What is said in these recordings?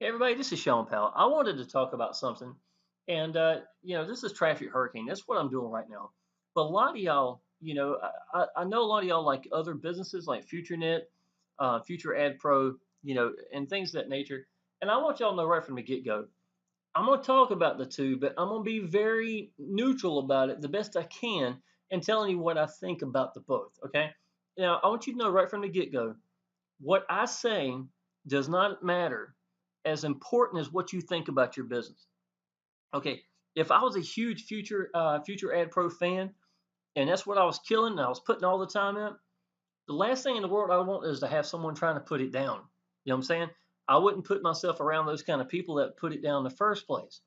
Hey everybody, this is Sean Powell. I wanted to talk about something, and this is Traffic Hurricane. That's what I'm doing right now. But a lot of y'all, I know a lot of y'all like other businesses like Futurenet, Future Ad Pro, and things of that nature. And I want y'all to know right from the get go. I'm gonna talk about the two, but I'm gonna be very neutral about it the best I can, and telling you what I think about the both. Okay. Now I want you to know right from the get go what I say does not matter as important as what you think about your business. Okay, if I was a huge Future Ad Pro fan and that's what I was killing and I was putting all the time in, the last thing in the world I want is to have someone trying to put it down. You know what I'm saying? I wouldn't put myself around those kind of people that put it down in the first place.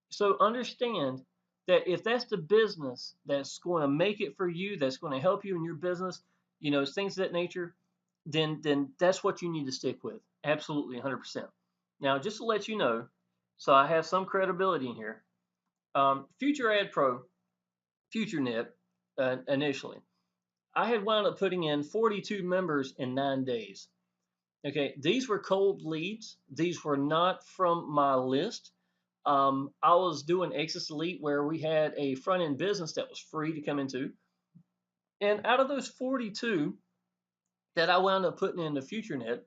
So understand that if that's the business that's going to make it for you, that's going to help you in your business, things of that nature, then that's what you need to stick with. Absolutely, 100%. Now, just to let you know, so I have some credibility in here. Future Ad Pro, Futurenet, initially, I had wound up putting in 42 members in 9 days. Okay, these were cold leads. These were not from my list. I was doing Access Elite where we had a front end business that was free to come into. And out of those 42 that I wound up putting in the Futurenet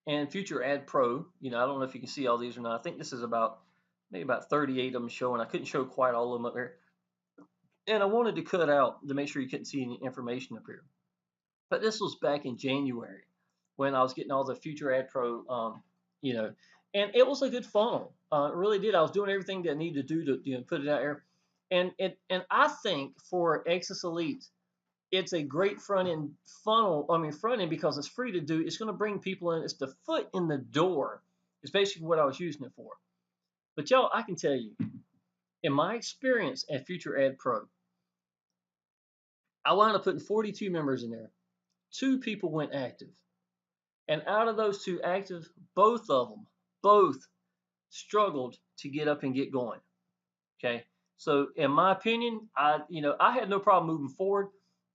and Future Ad Pro, I don't know if you can see all these or not. I think this is maybe about 38 of them showing. I couldn't show quite all of them up there. And I wanted to cut out to make sure you couldn't see any information up here. But this was back in January when I was getting all the Future Ad Pro, you know, and it was a good funnel. It really did. I was doing everything that I needed to do to put it out there. And I think for Access Elite, it's a great front end funnel. I mean, front end because it's free to do. It's going to bring people in. It's the foot in the door. It's basically what I was using it for. But y'all, I can tell you, in my experience at Future Ad Pro, I wound up putting 42 members in there. Two people went active. And out of those two active, both of them, both struggled to get up and get going. Okay. So in my opinion, I had no problem moving forward.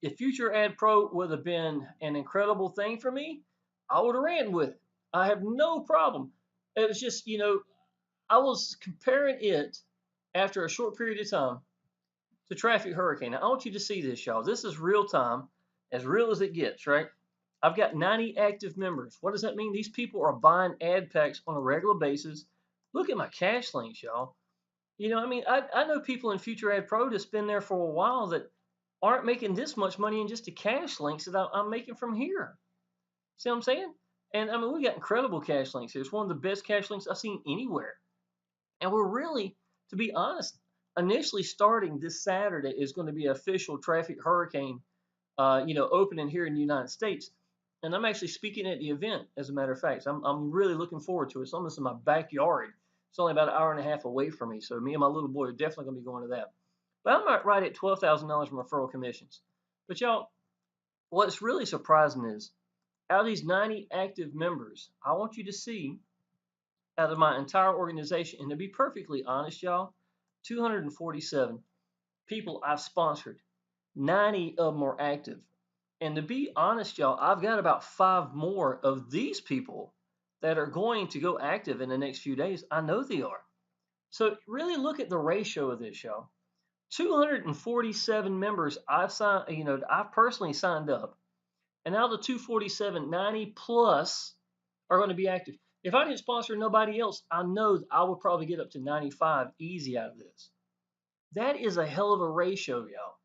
If Future Ad Pro would have been an incredible thing for me, I would have ran with it. I have no problem. It was just, I was comparing it after a short period of time to Traffic Hurricane. Now, I want you to see this, y'all. This is real time, as real as it gets, right? I've got 90 active members. What does that mean? These people are buying ad packs on a regular basis. Look at my cash links, y'all. I know people in Future Ad Pro that's been there for a while that aren't making this much money in just the cash links that I'm making from here. See what I'm saying? And I mean, we got incredible cash links here. It's one of the best cash links I've seen anywhere. And we're really, to be honest, initially starting this Saturday is going to be an official Traffic Hurricane, opening here in the United States. And I'm actually speaking at the event, as a matter of fact. I'm really looking forward to it. It's almost in my backyard. It's only about an hour and a half away from me. So me and my little boy are definitely going to be going to that. But I'm right at $12,000 from referral commissions. But y'all, what's really surprising is out of these 90 active members, I want you to see out of my entire organization, and to be perfectly honest, y'all, 247 people I've sponsored, 90 of them are active. And to be honest, y'all, I've got about 5 more of these people that are going to go active in the next few days. I know they are. So really look at the ratio of this, y'all. 247 members I've signed, I've personally signed up. And now the 247, 90 plus are going to be active. If I didn't sponsor nobody else, I know I would probably get up to 95 easy out of this. That is a hell of a ratio, y'all.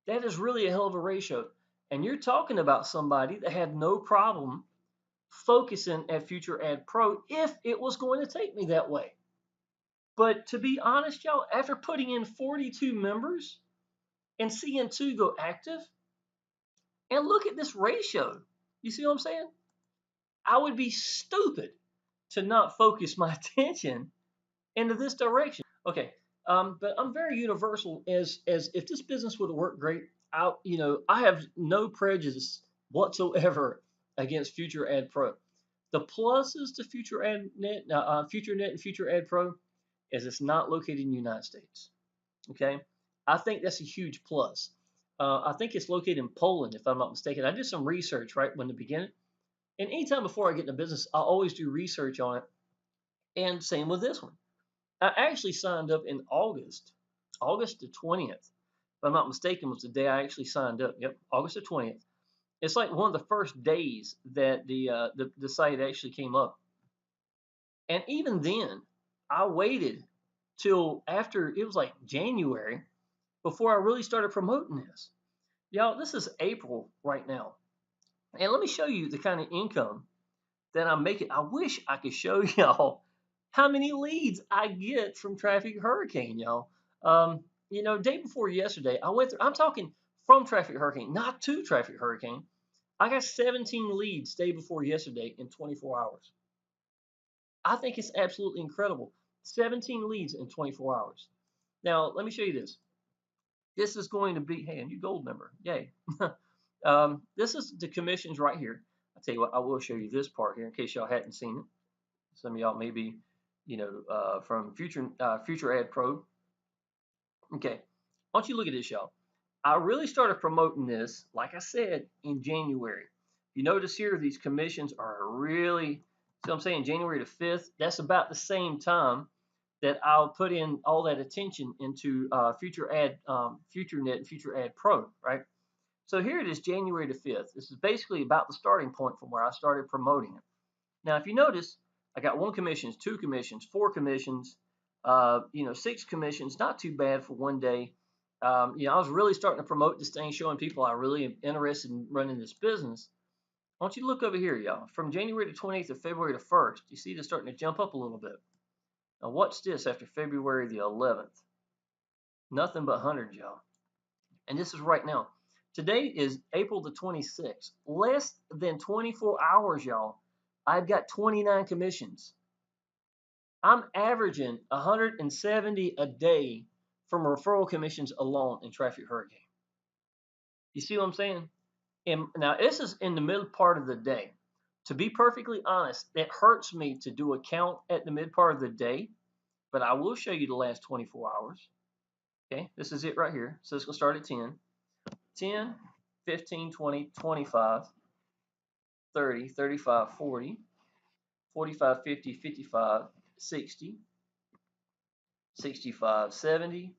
That is really a hell of a ratio. And you're talking about somebody that had no problem focusing at Future Ad Pro if it was going to take me that way. But to be honest, y'all, after putting in 42 members and seeing two go active, and look at this ratio. You see what I'm saying? I would be stupid to not focus my attention into this direction. Okay, but I'm very universal as if this business would have worked great, I have no prejudice whatsoever against Future Ad Pro. The pluses to Futurenet and Future Ad Pro is it's not located in the United States. Okay, I think that's a huge plus. I think it's located in Poland, if I'm not mistaken. I did some research right when the beginning, and anytime before I get into business, I always do research on it. And same with this one. I actually signed up in August the 20th. If I'm not mistaken, was the day I actually signed up. Yep, August the 20th. It's like one of the first days that the site actually came up. And even then, I waited till after it was like January before I really started promoting this. Y'all, this is April right now. And let me show you the kind of income that I'm making. I wish I could show y'all how many leads I get from Traffic Hurricane, y'all. Day before yesterday, I went through, I'm talking from Traffic Hurricane, not to Traffic Hurricane. I got 17 leads day before yesterday in 24 hours. I think it's absolutely incredible. 17 leads in 24 hours. Now, let me show you this. This is going to be, hey, a new gold member. Yay. This is the commissions right here. I'll tell you what, I will show you this part here in case y'all hadn't seen it. Some of y'all maybe, from Future Ad Pro. Okay, why don't you look at this, y'all? I really started promoting this, like I said, in January. You notice here, these commissions are really, see what I'm saying, January the 5th. That's about the same time that I'll put in all that attention into Futurenet and Future Ad Pro, right? So here it is, January the 5th. This is basically about the starting point from where I started promoting it. Now, if you notice, I got one commissions, two commissions, four commissions, 6 commissions. Not too bad for one day. I was really starting to promote this thing, showing people I really am interested in running this business. I want you to look over here, y'all. From January the 20th to February the 1st, you see this starting to jump up a little bit. Now, watch this after February the 11th. Nothing but hundreds, y'all. And this is right now. Today is April the 26th. Less than 24 hours, y'all. I've got 29 commissions. I'm averaging 170 a day from referral commissions alone in Traffic Hurricane. You see what I'm saying? And now this is in the middle part of the day. To be perfectly honest, it hurts me to do a count at the mid part of the day, but I will show you the last 24 hours. Okay, this is it right here. So it's going to start at 10, 10, 15, 20, 25, 30, 35, 40, 45, 50, 55, 60, 65, 70.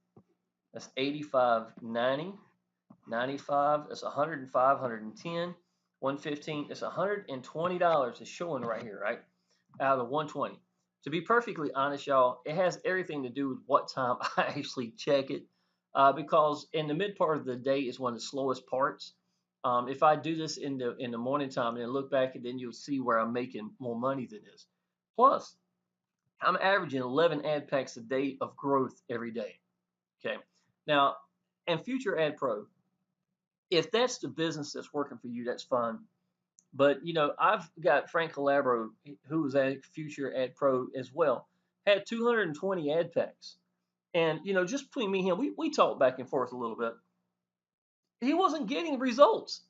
That's 85, 90, 95. That's 105, 110, 115. That's $120 is showing right here, right? Out of the 120. To be perfectly honest, y'all, it has everything to do with what time I actually check it, because in the mid part of the day is one of the slowest parts. If I do this in the morning time and then look back, and then you'll see where I'm making more money than this. Plus, I'm averaging 11 ad packs a day of growth every day. Okay. Now, and Future Ad Pro, if that's the business that's working for you, that's fine. But I've got Frank Calabro, who was at Future Ad Pro as well, had 220 ad packs. And just between me and him, we talked back and forth a little bit. He wasn't getting results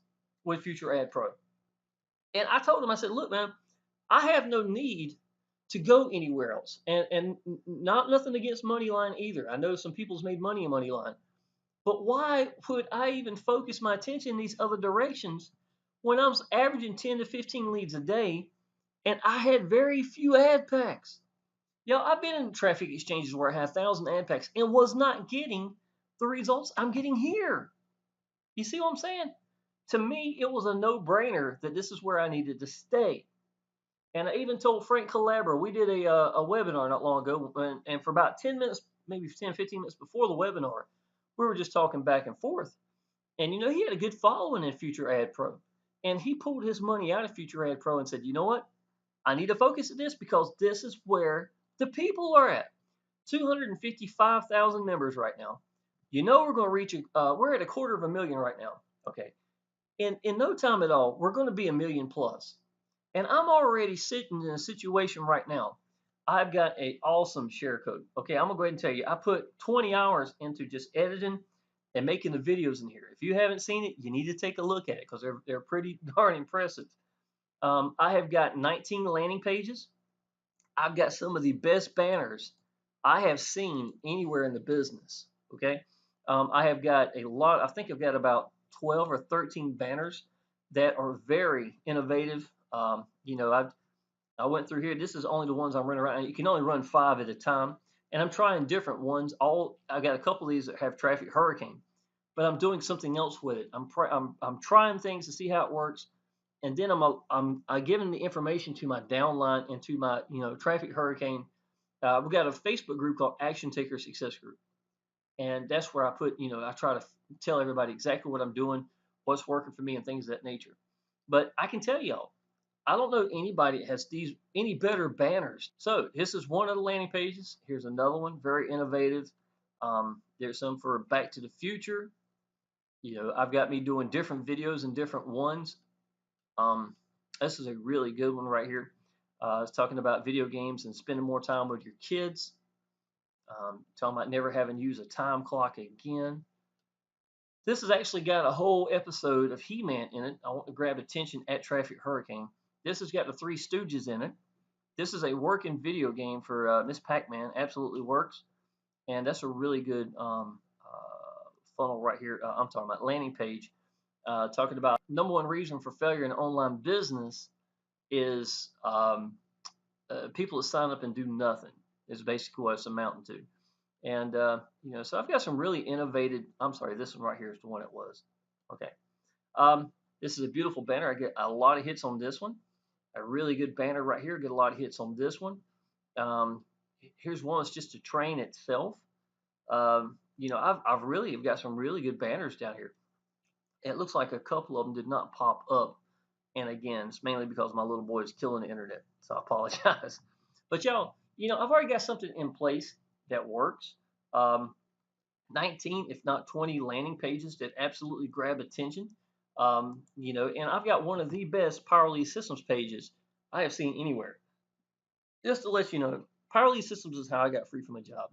with Future Ad Pro. And I told him, I said, look, man, I have no need to go anywhere else. And not nothing against Moneyline either. I know some people's made money in Moneyline. But why would I even focus my attention in these other directions when I was averaging 10 to 15 leads a day and I had very few ad packs? I've been in traffic exchanges where I had 1,000 ad packs and was not getting the results I'm getting here. You see what I'm saying? To me, it was a no-brainer that this is where I needed to stay. And I even told Frank Calabro, we did a webinar not long ago, and for about 10 minutes, maybe 10, 15 minutes before the webinar, we were just talking back and forth. And he had a good following in Future Ad Pro. And he pulled his money out of Future Ad Pro and said, you know what? I need to focus on this because this is where the people are at. 255,000 members right now. We're going to reach, we're at 250,000 right now. Okay. In no time at all, we're going to be 1,000,000 plus. And I'm already sitting in a situation right now. I've got an awesome share code. Okay, I'm going to go ahead and tell you, I put 20 hours into just editing and making the videos in here. If you haven't seen it, you need to take a look at it because they're pretty darn impressive. I have got 19 landing pages. I've got some of the best banners I have seen anywhere in the business. Okay, I have got a lot. I think I've got about 12 or 13 banners that are very innovative. I've I went through here. This is only the ones I'm running right now. You can only run 5 at a time, and I'm trying different ones. All I got a couple of these that have traffic hurricane, but I'm doing something else with it. I'm trying things to see how it works, and then I'm giving the information to my downline and to my traffic hurricane. We've got a Facebook group called Action Taker Success Group, and that's where I put I try to tell everybody exactly what I'm doing, what's working for me, and things of that nature. But I can tell y'all, I don't know anybody that has these any better banners. So this is one of the landing pages. Here's another one, very innovative. There's some for Back to the Future. I've got me doing different videos and different ones. Um, this is a really good one right here. It's talking about video games and spending more time with your kids. Talking about never having to use a time clock again. This has actually got a whole episode of He-Man in it. I want to grab attention at Traffic Hurricane. This has got the Three Stooges in it. This is a working video game for Miss Pac-Man. Absolutely works, and that's a really good funnel right here. I'm talking about landing page, talking about number one reason for failure in online business is people that sign up and do nothing. Is basically what it's amounting to. And so I've got some really innovative. I'm sorry, this one right here is the one it was. Okay. This is a beautiful banner. I get a lot of hits on this one. A really good banner right here. Get a lot of hits on this one. Um, Here's one that's just a train itself. I've really have got some really good banners down here. It looks like a couple of them did not pop up, and again, it's mainly because my little boy is killing the internet, so I apologize. But y'all, I've already got something in place that works. Um, 19, if not 20 landing pages that absolutely grab attention. And I've got one of the best Power Lead Systems pages I have seen anywhere. Just to let you know, Power Lead Systems is how I got free from a job.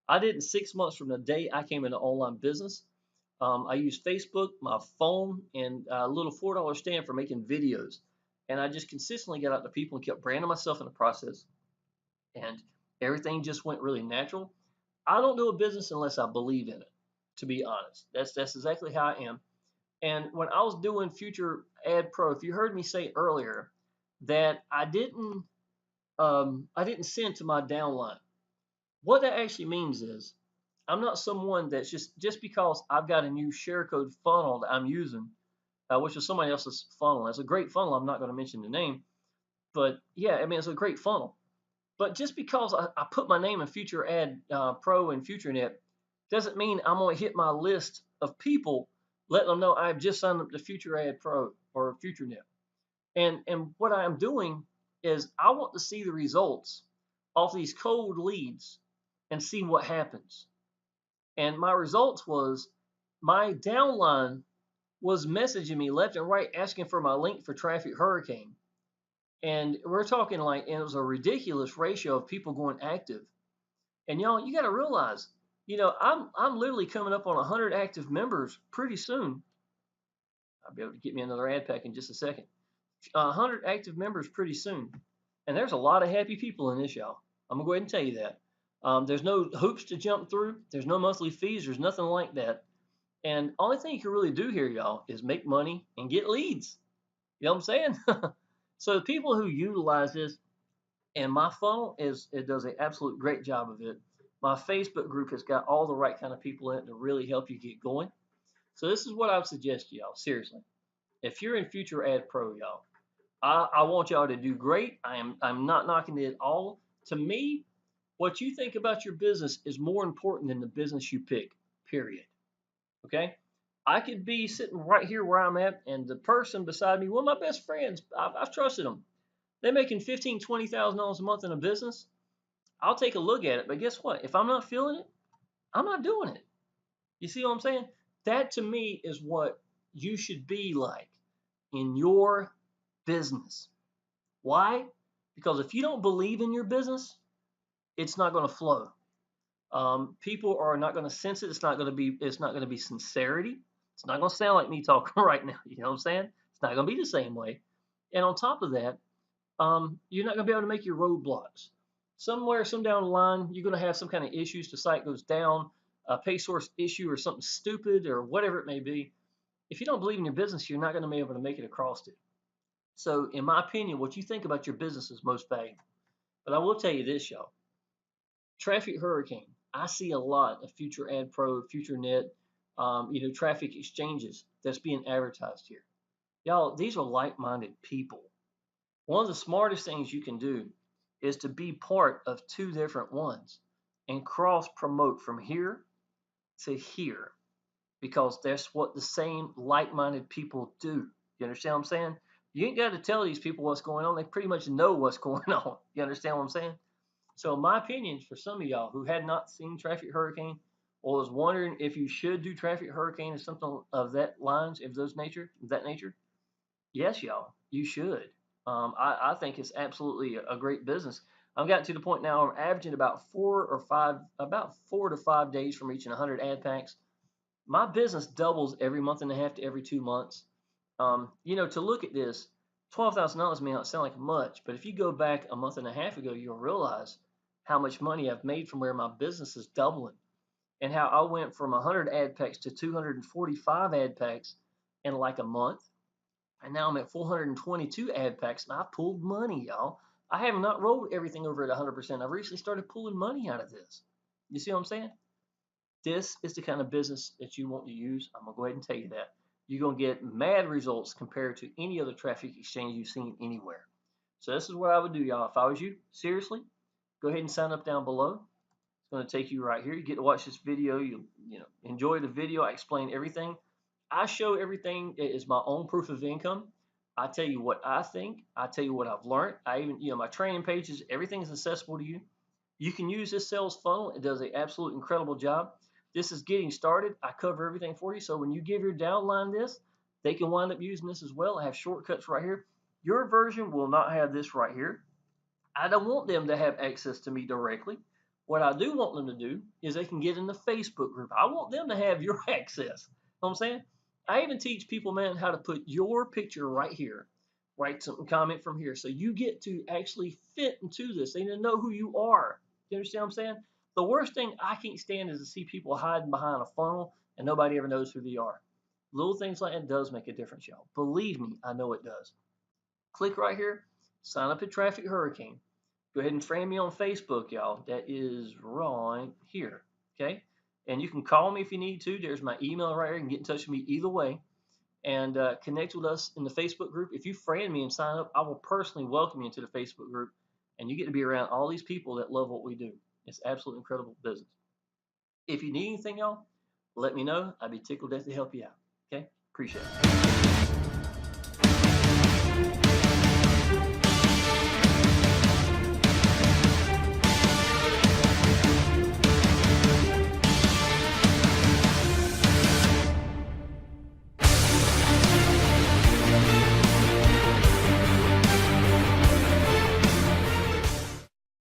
I did in 6 months from the day I came into online business. I used Facebook, my phone, and a little $4 stand for making videos. And I just consistently got out to people and kept branding myself in the process. And everything just went really natural. I don't do a business unless I believe in it, to be honest. That's exactly how I am. And when I was doing Future Ad Pro, if you heard me say earlier that I didn't send to my downline. What that actually means is I'm not someone that's just because I've got a new share code funnel that I'm using, which is somebody else's funnel. It's a great funnel. I'm not going to mention the name, but yeah, I mean it's a great funnel. But just because I put my name in Future Ad Pro and Futurenet doesn't mean I'm going to hit my list of people, letting them know I've just signed up to Future Ad Pro or Futurenet. And what I'm doing is I want to see the results off these cold leads and see what happens. And my results was my downline was messaging me left and right asking for my link for Traffic Hurricane. And we're talking like, and it was a ridiculous ratio of people going active. And y'all, you got to realize, I'm literally coming up on 100 active members pretty soon. I'll be able to get me another ad pack in just a second. 100 active members pretty soon. And there's a lot of happy people in this, y'all. I'm going to go ahead and tell you that. There's no hoops to jump through. There's no monthly fees. There's nothing like that. And only thing you can really do here, y'all, is make money and get leads. You know what I'm saying? So the people who utilize this, and my funnel it does an absolute great job of it. My Facebook group has got all the right kind of people in it to really help you get going. So this is what I would suggest to y'all, seriously. If you're in Future Ad Pro, y'all, I want y'all to do great. I'm not knocking it at all. To me, what you think about your business is more important than the business you pick, period. Okay? I could be sitting right here where I'm at, and the person beside me, one of my best friends, I've trusted them. They're making $15,000, $20,000 a month in a business. I'll take a look at it, but guess what? If I'm not feeling it, I'm not doing it. You see what I'm saying? That to me is what you should be like in your business. Why? Because if you don't believe in your business, it's not going to flow. People are not going to sense it. It's not going to be. It's not going to be sincerity. It's not going to sound like me talking right now. You know what I'm saying? It's not going to be the same way. And on top of that, you're not going to be able to make your roadblocks. Somewhere, some down the line, you're going to have some kind of issues. The site goes down, a pay source issue, or something stupid, or whatever it may be. If you don't believe in your business, you're not going to be able to make it across it. So, in my opinion, what you think about your business is most valuable. But I will tell you this, y'all. Traffic hurricane. I see a lot of Future Ad Pro, Futurenet, traffic exchanges that's being advertised here. Y'all, these are like-minded people. One of the smartest things you can do is to be part of two different ones and cross promote from here to here because that's what the same like-minded people do. You understand what I'm saying? You ain't got to tell these people what's going on. They pretty much know what's going on. You understand what I'm saying? So, my opinion for some of y'all who had not seen Traffic Hurricane or was wondering if you should do Traffic Hurricane or something of that lines, of that nature, yes, y'all, you should. I think it's absolutely a great business. I've gotten to the point now I'm averaging about 4 to 5 days from reaching 100 ad packs. My business doubles every month and a half to every 2 months. To look at this, $12,000 may not sound like much, but if you go back a month and a half ago, you'll realize how much money I've made from where my business is doubling and how I went from 100 ad packs to 245 ad packs in like a month. And now I'm at 422 ad packs and I pulled money, y'all. I have not rolled everything over at 100%. I've recently started pulling money out of this. You see what I'm saying? This is the kind of business that you want to use. I'm going to go ahead and tell you that. You're going to get mad results compared to any other traffic exchange you've seen anywhere. So this is what I would do, y'all. If I was you, seriously, go ahead and sign up down below. It's going to take you right here. You get to watch this video. You enjoy the video. I explain everything. I show everything as my own proof of income. I tell you what I think. I tell you what I've learned. I even, my training pages, everything is accessible to you. You can use this sales funnel. It does an absolute incredible job. This is getting started. I cover everything for you. So when you give your downline this, they can wind up using this as well. I have shortcuts right here. Your version will not have this right here. I don't want them to have access to me directly. What I do want them to do is they can get in the Facebook group. I want them to have your access. You know what I'm saying? I even teach people, man, how to put your picture right here. Write some comment from here. So you get to actually fit into this. They need to know who you are. You understand what I'm saying? The worst thing I can't stand is to see people hiding behind a funnel and nobody ever knows who they are. Little things like that does make a difference, y'all. Believe me, I know it does. Click right here, sign up at Traffic Hurricane. Go ahead and friend me on Facebook, y'all. That is right here. Okay? And you can call me if you need to. There's my email right here. You can get in touch with me either way. And connect with us in the Facebook group. If you friend me and sign up, I will personally welcome you into the Facebook group. And you get to be around all these people that love what we do. It's absolutely incredible business. If you need anything, y'all, let me know. I'd be tickled death to help you out. Okay? Appreciate it.